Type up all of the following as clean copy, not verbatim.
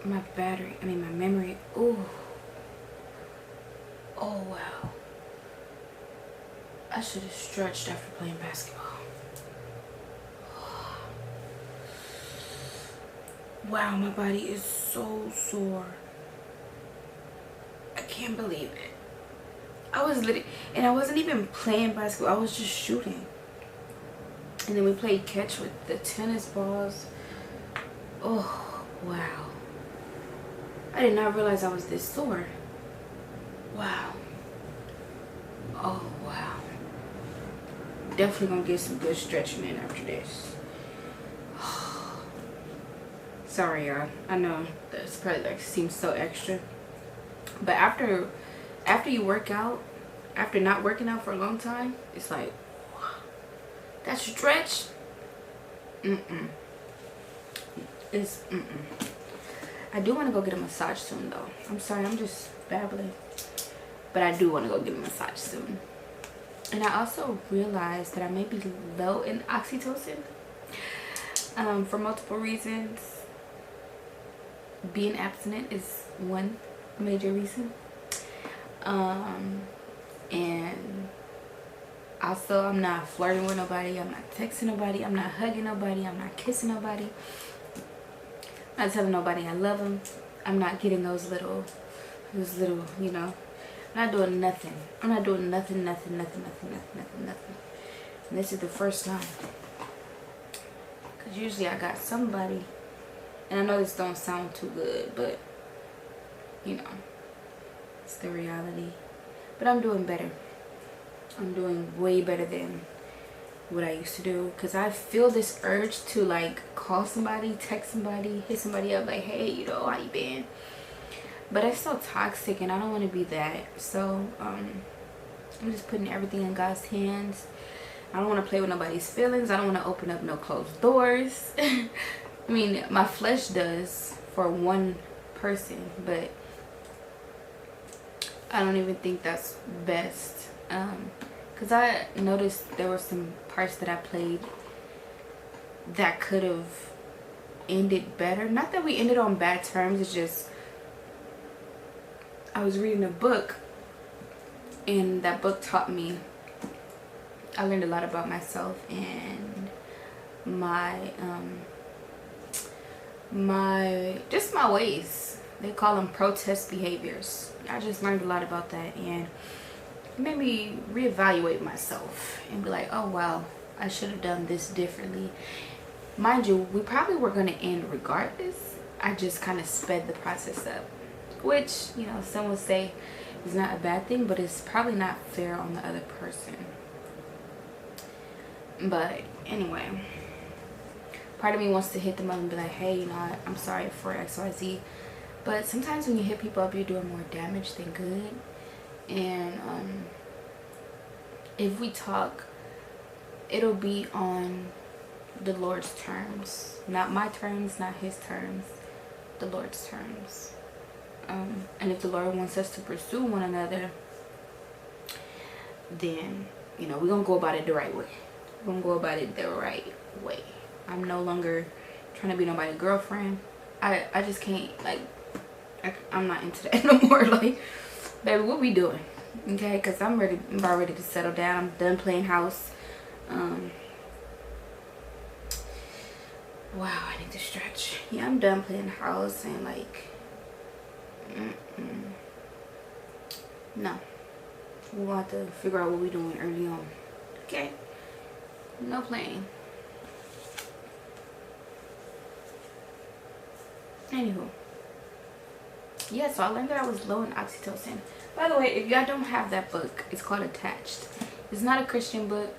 my battery, my memory. Ooh. Oh wow. I should have stretched after playing basketball. Wow, my body is so sore. I can't believe it. I was literally, and I wasn't even playing basketball, I was just shooting. And then we played catch with the tennis balls. Oh, wow. I did not realize I was this sore. Wow. Oh, wow. Definitely gonna get some good stretching in after this. Sorry, y'all. I know that's probably like seems so extra. But after you work out, after not working out for a long time, it's like, wow, that stretch. I do want to go get a massage soon though. I'm sorry, I'm just babbling. But I do want to go get a massage soon. And I also realized that I may be low in oxytocin for multiple reasons. Being abstinent is one major reason. And also I'm not flirting with nobody, I'm not texting nobody, I'm not hugging nobody, I'm not kissing nobody, I'm not telling nobody I love them, I'm not getting those little, you know, I'm not doing nothing. I'm not doing nothing. And this is the first time. Because usually I got somebody. And I know this don't sound too good, but, you know, it's the reality. But I'm doing better. I'm doing way better than what I used to do. Because I feel this urge to, like, call somebody, text somebody, hit somebody up, like, hey, you know, how you been? But it's so toxic and I don't want to be that. So I'm just putting everything in God's hands. I don't want to play with nobody's feelings. I don't want to open up no closed doors. I mean, my flesh does for one person, but I don't even think that's best. Because I noticed there were some parts that I played that could have ended better. Not that we ended on bad terms, it's just I was reading a book, and that book taught me, I learned a lot about myself and my just my ways. They call them protest behaviors. I just learned a lot about that, and it made me reevaluate myself and be like, oh wow, I should have done this differently. Mind you, we probably were going to end regardless. I just kind of sped the process up, which, you know, some would say is not a bad thing, but it's probably not fair on the other person. But anyway, part of me wants to hit them up and be like, hey, you know, I'm sorry for XYZ. But sometimes when you hit people up, you're doing more damage than good. And if we talk, it'll be on the Lord's terms. Not my terms, not his terms. The Lord's terms. And if the Lord wants us to pursue one another, then, you know, we're going to go about it the right way. We're going to go about it the right way. I'm no longer trying to be nobody's girlfriend. I just can't, like, I'm not into that no more. Like, baby, what we doing? Okay, because I'm about ready to settle down. I'm done playing house. Wow, I need to stretch. Yeah, I'm done playing house and, like, no, we'll have to figure out what we're doing early on. Okay, no playing. Anywho, yeah, so I learned that I was low in oxytocin. By the way, if y'all don't have that book, it's called Attached. It's not a Christian book,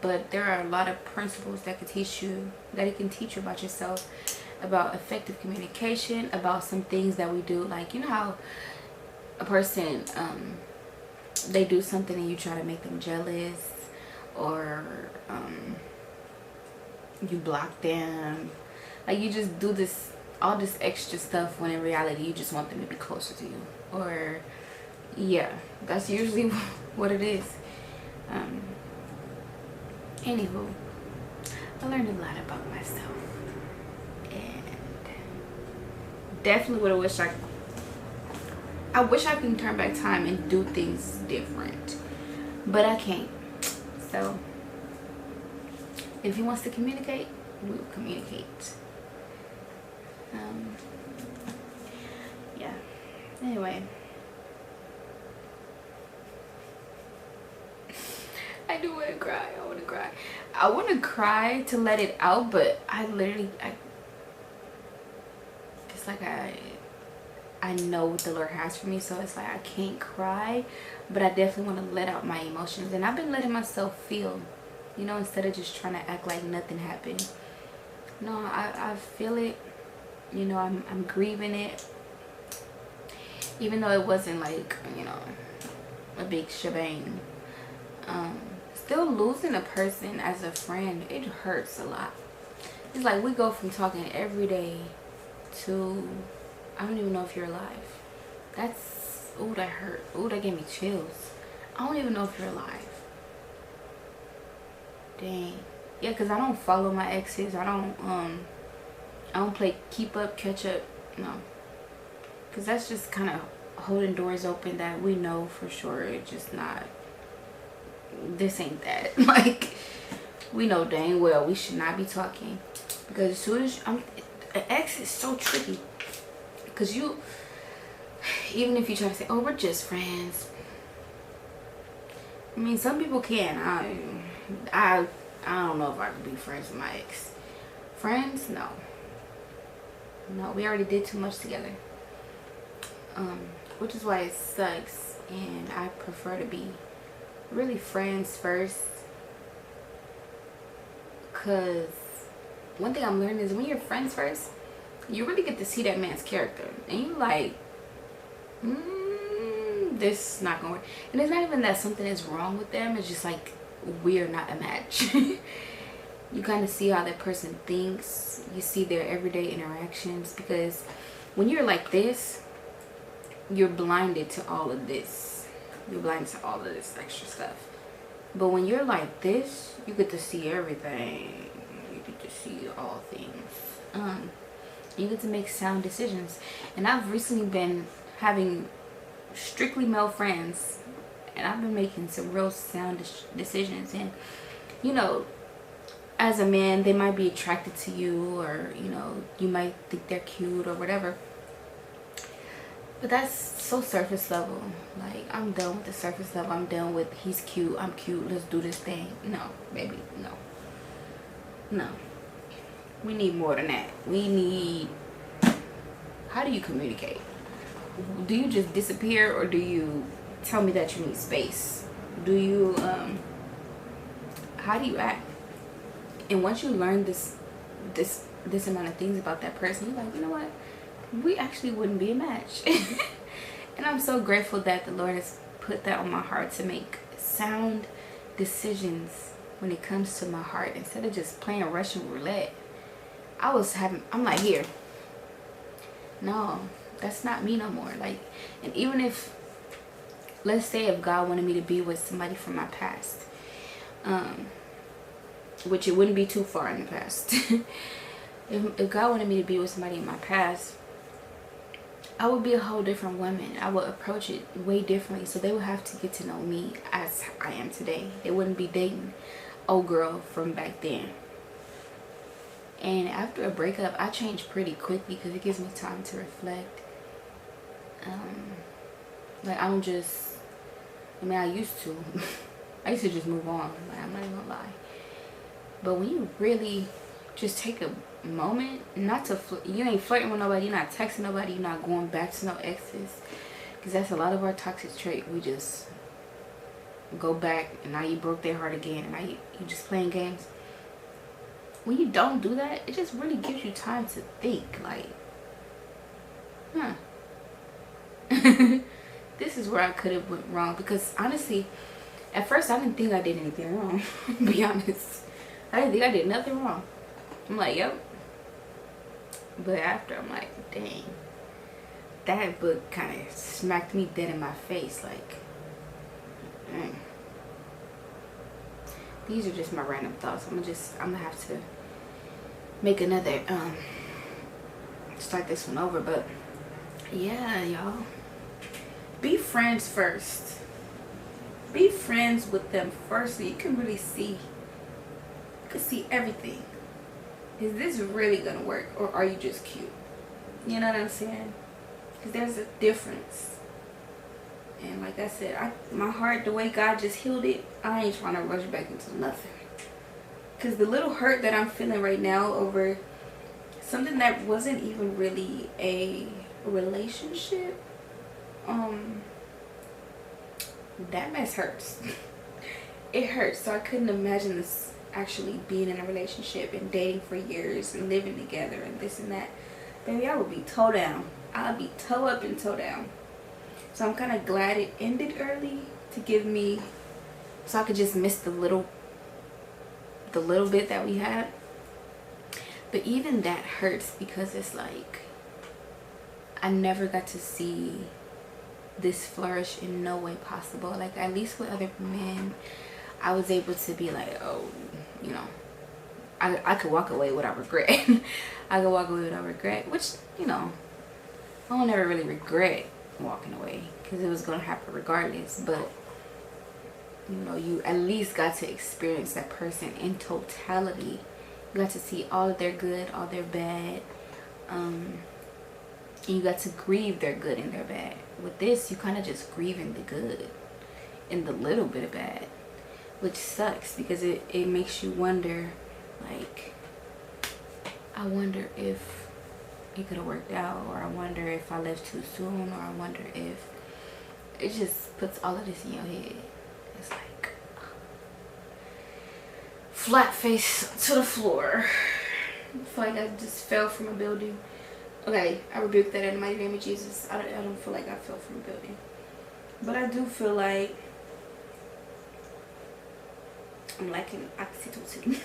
but there are a lot of principles that can teach you, that it can teach you about yourself, about effective communication, about some things that we do. Like, you know how a person, they do something and you try to make them jealous, or you block them, like you just do this, all this extra stuff, when in reality you just want them to be closer to you. Or yeah, that's usually what it is. Anywho, I learned a lot about myself, and definitely would have wished I wish I could turn back time and do things different, but I can't. So if he wants to communicate, we'll communicate. Yeah. Anyway, I do want to cry. I want to cry. I want to cry to let it out, but it's like I know what the Lord has for me, so it's like I can't cry, but I definitely want to let out my emotions. And I've been letting myself feel, you know, instead of just trying to act like nothing happened. No, I feel it, you know. I'm grieving it, even though it wasn't like, you know, a big shebang. Still losing a person as a friend, it hurts a lot. It's like we go from talking every day to, I don't even know if you're alive. That's, ooh, that hurt. Ooh, that gave me chills. I don't even know if you're alive. Dang. Yeah, because I don't follow my exes. I don't play keep up, catch up. No. Because that's just kind of holding doors open that we know for sure it's just not, this ain't that. Like, we know dang well we should not be talking. Because as soon as an ex is so tricky. Because you, even if you try to say, oh, we're just friends. I mean, some people can. I don't know if I could be friends with my ex. Friends? No. No, we already did too much together. Which is why it sucks. And I prefer to be really friends first. Because one thing I'm learning is when you're friends first, you really get to see that man's character. And you like, this is not going to work. And it's not even that something is wrong with them. It's just like, we're not a match. You kind of see how that person thinks. You see their everyday interactions. Because when you're like this, you're blinded to all of this. You're blinded to all of this extra stuff. But when you're like this, you get to see everything. You get to see all things. You get to make sound decisions. And I've recently been having strictly male friends, and I've been making some real sound decisions. And you know, as a man, they might be attracted to you, or you know, you might think they're cute or whatever, but that's so surface level. Like, I'm done with the surface level. I'm done with he's cute, I'm cute, let's do this thing. No, baby, no. We need more than that. We need, how do you communicate? Do you just disappear, or do you tell me that you need space? Do you how do you act? And once you learn this amount of things about that person, you're like, you know what, we actually wouldn't be a match. And I'm so grateful that the Lord has put that on my heart to make sound decisions when it comes to my heart, instead of just playing Russian roulette. I'm like, here, no, that's not me no more. Like, and even if, let's say if God wanted me to be with somebody from my past, which it wouldn't be too far in the past. if God wanted me to be with somebody in my past, I would be a whole different woman. I would approach it way differently. So they would have to get to know me as I am today. They wouldn't be dating old girl from back then. And after a breakup, I changed pretty quickly because it gives me time to reflect. Like, I don't just, I mean, I used to just move on. Like, I'm not even gonna lie. But when you really just take a moment, not to, you ain't flirting with nobody, you're not texting nobody, you're not going back to no exes. Because that's a lot of our toxic trait. We just go back, and now you broke their heart again, and now you just playing games. When you don't do that, it just really gives you time to think, like, this is where I could have went wrong. Because honestly, at first I didn't think I did anything wrong. Be honest, I didn't think I did nothing wrong. I'm like, yep. But after, I'm like, dang, that book kind of smacked me dead in my face. Like, dang. These are just my random thoughts. I'm gonna have to make another start this one over. But yeah, y'all, be friends first. Be friends with them first so you can really see. You can see everything. Is this really gonna work, or are you just cute? You know what I'm saying? Because there's a difference. And like I said, my heart, the way God just healed it, I ain't trying to rush back into nothing. Because the little hurt that I'm feeling right now over something that wasn't even really a relationship, that mess hurts. It hurts. So I couldn't imagine this actually being in a relationship and dating for years and living together and this and that. Baby, I would be toe down. I'd be toe up and toe down. So I'm kind of glad it ended early to give me, so I could just miss the little bit that we had. But even that hurts because it's like I never got to see this flourish in no way possible. Like, at least with other men, I was able to be like, oh, you know, I could walk away without regret. I could walk away without regret, which, you know, I don't ever really regret walking away because it was going to happen regardless. But, you know, you at least got to experience that person in totality. You got to see all of their good, all their bad. And you got to grieve their good and their bad. With this, you kind of just grieving the good and the little bit of bad, which sucks because it makes you wonder, like, I wonder if it could have worked out, or I wonder if I left too soon, or I wonder if it just puts all of this in your head. It's like flat face to the floor. I feel like I just fell from a building. Okay, I rebuke that in the mighty name of Jesus. I don't feel like I fell from a building. But I do feel like I'm lacking oxytocin.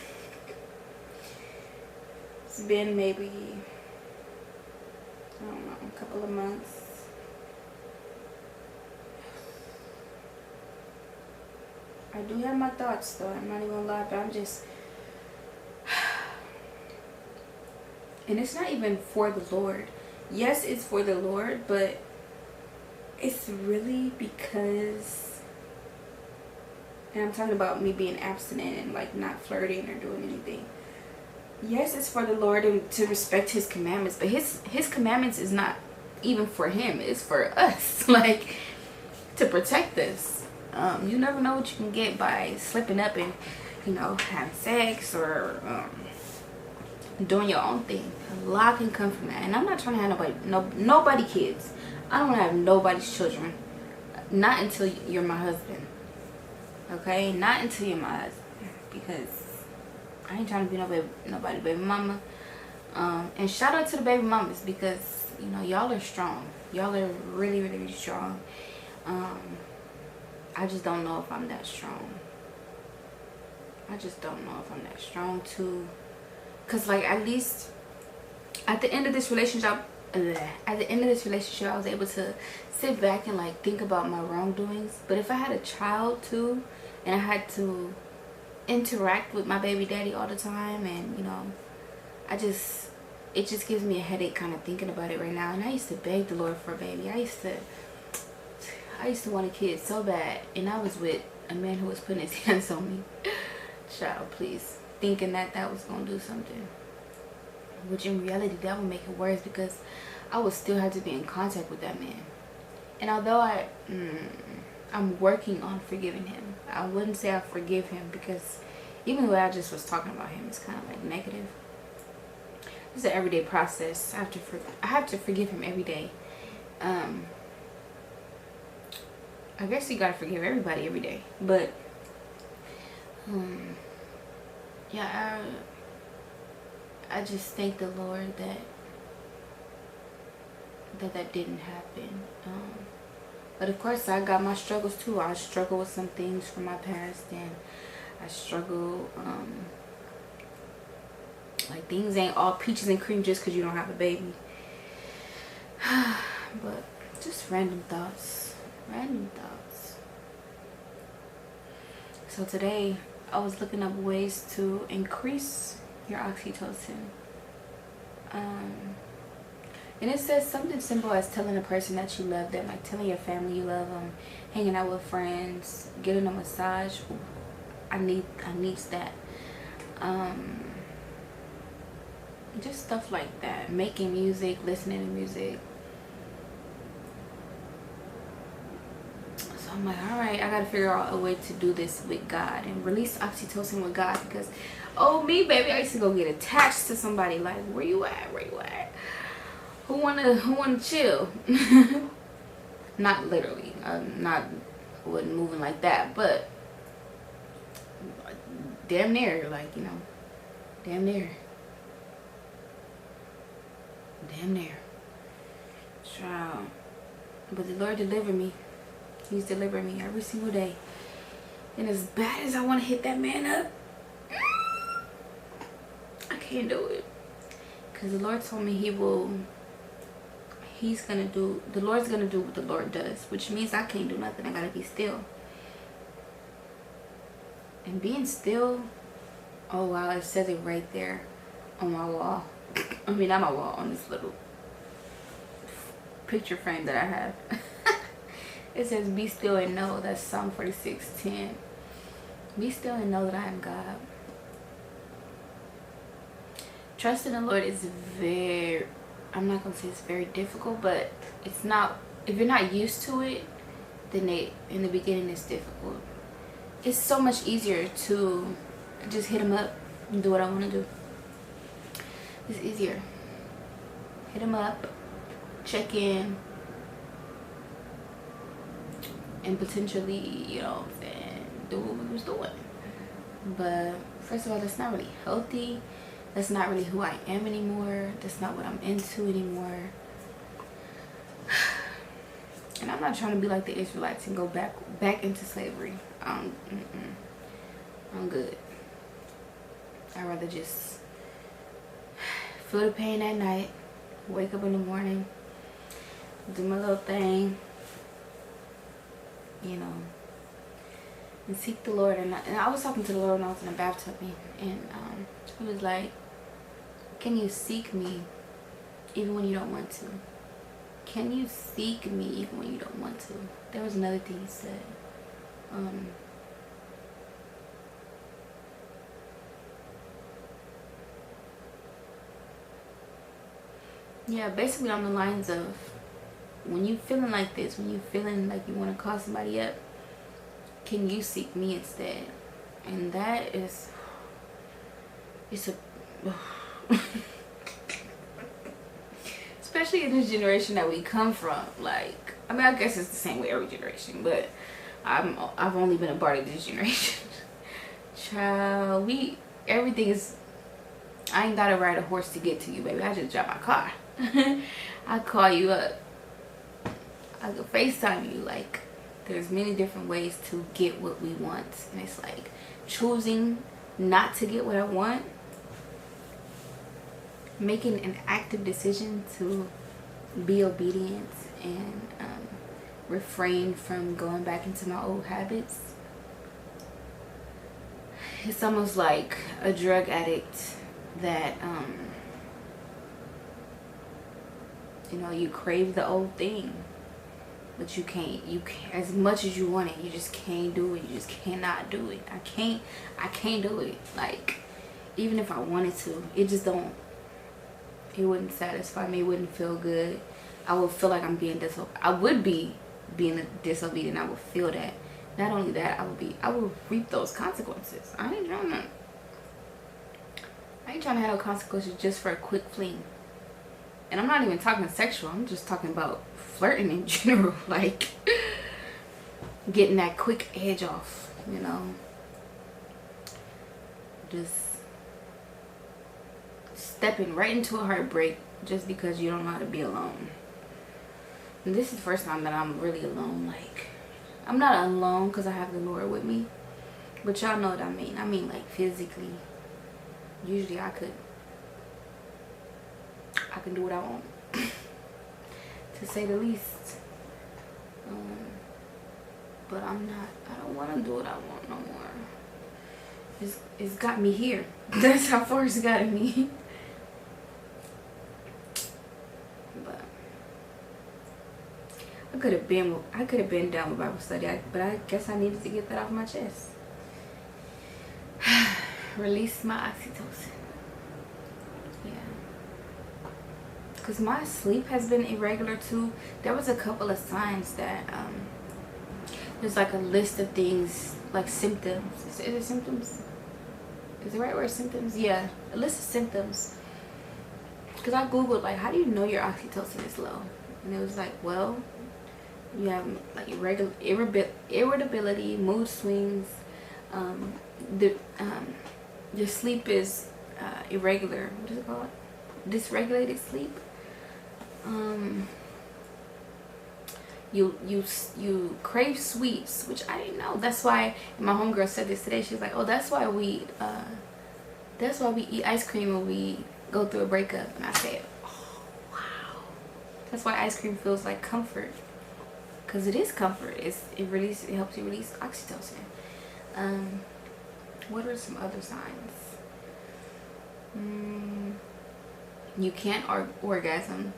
It's been maybe, I don't know, a couple of months. I do have my thoughts though, I'm not even gonna lie, but I'm just, and it's not even for the Lord. Yes, it's for the Lord, but it's really because, and I'm talking about me being abstinent and like not flirting or doing anything. Yes, it's for the Lord and to respect his commandments, but his commandments is not even for him, it's for us. Like, to protect us. You never know what you can get by slipping up and, you know, having sex or doing your own thing. A lot can come from that. And I'm not trying to have nobody kids. I don't want to have nobody's children. Not until you're my husband. Okay? Not until you're my husband. Because I ain't trying to be nobody baby mama. And shout out to the baby mamas, because, you know, y'all are strong. Y'all are really, really, really strong. I just don't know if I'm that strong. I just don't know if I'm that strong too. Cause like, at least at the end of this relationship, I was able to sit back and like think about my wrongdoings. But if I had a child too, and I had to interact with my baby daddy all the time, and you know, it just gives me a headache kind of thinking about it right now. And I used to beg the Lord for a baby. I used to want a kid so bad, and I was with a man who was putting his hands on me. Child, please. Thinking that was gonna do something, which in reality that would make it worse, because I would still have to be in contact with that man. And although I'm working on forgiving him, I wouldn't say I forgive him, because even the way I just was talking about him is kind of like negative. It's an everyday process. I have to forgive him every day. I guess you gotta forgive everybody every day, but yeah, I just thank the Lord that didn't happen. But of course, I got my struggles too. I struggle with some things from my past, and I struggle, like, things ain't all peaches and cream just because you don't have a baby. But just random thoughts. So today I was looking up ways to increase your oxytocin. And it says something simple as telling a person that you love them, like telling your family you love them, hanging out with friends, getting a massage. Ooh, I need that. Just stuff like that. Making music, listening to music. So I'm like, all right, I gotta figure out a way to do this with God and release oxytocin with God, because oh me baby, I used to go get attached to somebody, like where you at, who wanna chill. Not literally, not wasn't moving like that, but damn near, like, you know, damn near. Child. But the Lord delivered me. He's delivering me every single day. And as bad as I want to hit that man up, I can't do it. Because the Lord told me the Lord's going to do what the Lord does. Which means I can't do nothing. I got to be still. And being still, oh wow, it says it right there on my wall. I mean, not my wall, on this little picture frame that I have. It says, be still and know. That's Psalm 46:10. Be still and know that I am God. Trust in the Lord is I'm not going to say it's very difficult, but it's not, if you're not used to it, then in the beginning it's difficult. It's so much easier to just hit him up and do what I want to do. It's easier. Hit him up, check in, and potentially, you know what I'm saying, do what we was doing. But first of all, that's not really healthy. That's not really who I am anymore. That's not what I'm into anymore. And I'm not trying to be like the Israelites and go back into slavery. I'm good. I'd rather just feel the pain at night, wake up in the morning, do my little thing, you know, and seek the Lord. And I was talking to the Lord when I was in the bathtub, and he was like, can you seek me even when you don't want to? Can you seek me even when you don't want to? There was another thing he said. Yeah, basically on the lines of, when you feeling like this, when you feeling like you want to call somebody up, can you seek me instead? And that is, it's a especially in this generation that we come from. Like, I mean, I guess it's the same way every generation, but I've only been a part of this generation. Child, everything is, I ain't gotta ride a horse to get to you, baby. I just drive my car. I call you up. I can FaceTime you. Like, there's many different ways to get what we want, and it's like choosing not to get what I want, making an active decision to be obedient and refrain from going back into my old habits. It's almost like a drug addict that you know, you crave the old thing, but you can't, as much as you want it, you just can't do it. You just cannot do it. I can't do it. Like, even if I wanted to, it just don't, it wouldn't satisfy me. It wouldn't feel good. I would feel like I'm being being disobedient. I would feel that. Not only that, I would reap those consequences. I ain't trying to have no consequences just for a quick fling. And I'm not even talking sexual. I'm just talking about flirting in general. Like, getting that quick edge off, you know. Just stepping right into a heartbreak just because you don't know how to be alone. And this is the first time that I'm really alone. Like, I'm not alone because I have the Lord with me, but y'all know what I mean. I mean, like, physically. Usually I can do what I want, to say the least. But I don't want to do what I want no more. It's got me here. That's how far it's gotten me. But could have been down with Bible study, but I guess I needed to get that off my chest. Release my oxytocin. Yeah. Because my sleep has been irregular too. There was a couple of signs that there's like a list of things, like symptoms. Is it symptoms? Is the right word symptoms? Yeah, a list of symptoms. Because I googled, like, how do you know your oxytocin is low? And it was like, well, you have like irritability, mood swings, your sleep is irregular. What is it called? Dysregulated sleep. You crave sweets, which I didn't know. That's why my homegirl said this today. She was like, oh, that's why we eat ice cream when we go through a breakup. And I said, oh wow, that's why ice cream feels like comfort, because it is comfort. It helps you release oxytocin. What are some other signs? You can't orgasm,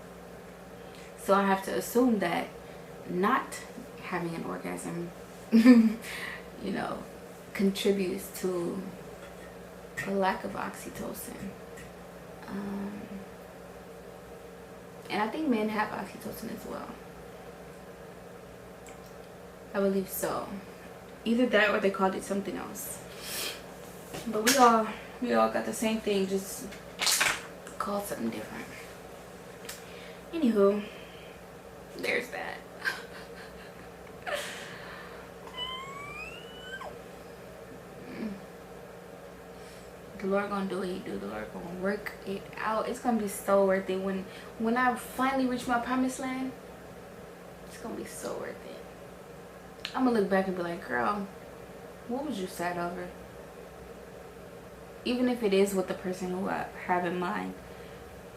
so I have to assume that not having an orgasm you know, contributes to a lack of oxytocin. And I think men have oxytocin as well. I believe so. Either that or they called it something else. But we all got the same thing, just called something different. Anywho, there's that. The Lord gonna do what he do. The Lord gonna work it out. It's gonna be so worth it when I finally reach my promised land. It's gonna be so worth it. I'm gonna look back and be like, girl, what was you sad over? Even if it is with the person who I have in mind,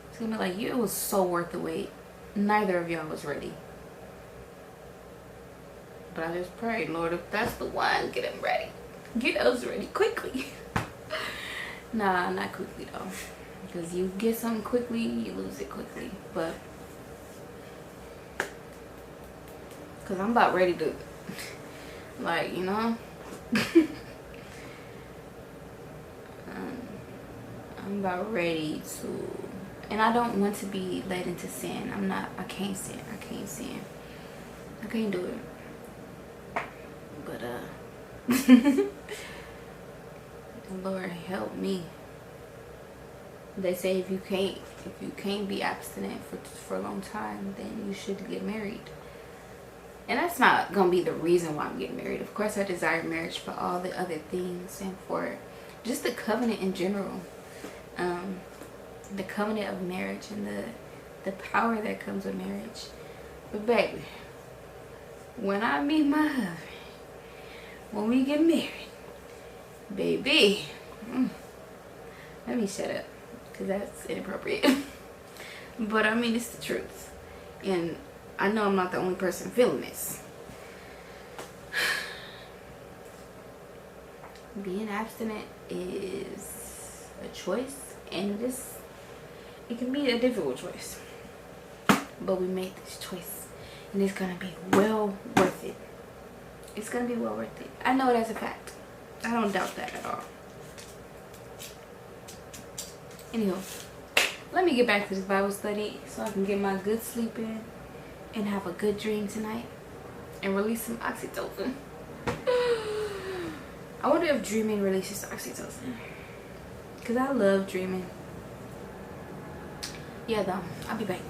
it's gonna be like, it was so worth the wait. Neither of y'all was ready. But I just prayed, Lord, if that's the one, get him ready. Get us ready quickly. Nah, not quickly though. Because you get something quickly, you lose it quickly. But, because I'm about ready to, like, you know. I'm about ready to, and I don't want to be led into sin. I can't sin. I can't do it. But Lord help me. They say if you can't be abstinent for a long time, then you should get married. And that's not gonna be the reason why I'm getting married. Of course I desire marriage for all the other things and for just the covenant in general. The covenant of marriage and the power that comes with marriage. But baby, when I meet my husband, when we get married, baby, let me shut up, because that's inappropriate. But I mean, it's the truth, and I know I'm not the only person feeling this. Being abstinent is a choice, and it can be a difficult choice, but we made this choice, and it's gonna be well worth it. It's gonna be well worth it. I know it as a fact. I don't doubt that at all. Anyhow, let me get back to this Bible study so I can get my good sleep in and have a good dream tonight and release some oxytocin. I wonder if dreaming releases oxytocin, because I love dreaming. Yeah, though, I'll be back.